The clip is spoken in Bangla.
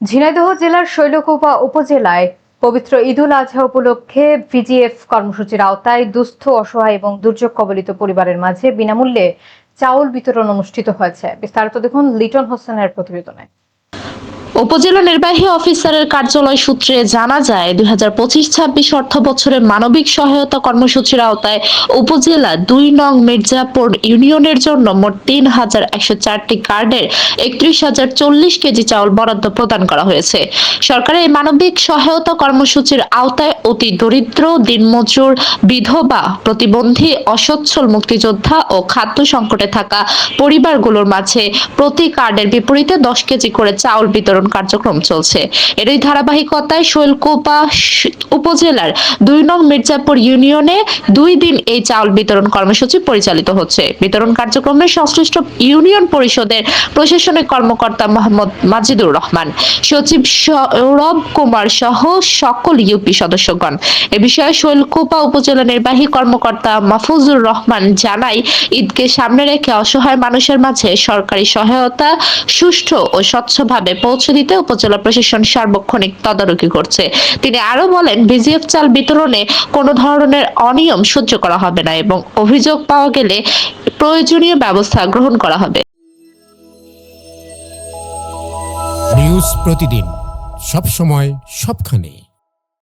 ঝিনাইদহ জেলার শৈলকুপা উপজেলায় পবিত্র ঈদুল আজহা উপলক্ষে ভিজিএফ কর্মসূচির আওতায় দুস্থ, অসহায় এবং দুর্যোগ কবলিত পরিবারের মাঝে বিনামূল্যে চাউল বিতরণ অনুষ্ঠিত হয়েছে। বিস্তারিত দেখুন লিটন হোসেনের প্রতিবেদনে। উপজেলা নির্বাহী অফিসারের কার্যালয় সূত্রে জানা যায়, 2025-26 অর্থ বছরে মানবিক সহায়তা কর্মসূচির আওতায় উপজেলা 2 নং মির্জাপুর ইউনিয়নের জন্য মোট 3,104টি কার্ডের 31,040 কেজি চাউল বরাদ্দ প্রদান করা হয়েছে। সরকারের এই মানবিক সহায়তা কর্মসূচির আওতায় অতি দরিদ্র, দিনমজুর, বিধবা, প্রতিবন্ধী, অসচ্ছল মুক্তিযোদ্ধা ও খাদ্য সংকটে থাকা পরিবারগুলোর মাঝে প্রতি কার্ডের বিপরীতে 10 কেজি করে চাউল বিতরণ কার্যক্রম চলছে। এরই ধারাবাহিকতায় শৈলকুপা উপজেলার 2 নং মির্জাপুর ইউনিয়নে 2 দিন এই চাউল বিতরণ কর্মসূচি পরিচালিত হচ্ছে। বিতরণ কার্যক্রমে সংশ্লিষ্ট ইউনিয়ন পরিষদের প্রশাসনিক কর্মকর্তা মোহাম্মদ মাজিদুর রহমান, সচিব সৌরভ কুমার সহ সকল ইউপি সদস্যগণ। এ বিষয়ে শৈলকুপা উপজেলা নির্বাহী কর্মকর্তা মাহফুজুর রহমান জানায়, ঈদকে সামনে রেখে অসহায় মানুষের মাঝে সরকারি সহায়তা সুষ্ঠু ও স্বচ্ছভাবে পৌঁছে দিতে উপজেলা প্রশাসন সার্বক্ষণিক তদারকি করছে। তিনি আরো বলেন, ভিজিএফ চাল বিতরণে কোনো ধরনের অনিয়ম সহ্য করা হবে না এবং অভিযোগ পাওয়া গেলে প্রয়োজনীয় ব্যবস্থা গ্রহণ করা হবে। নিউজ প্রতিদিন, সব সময়, সবখানে।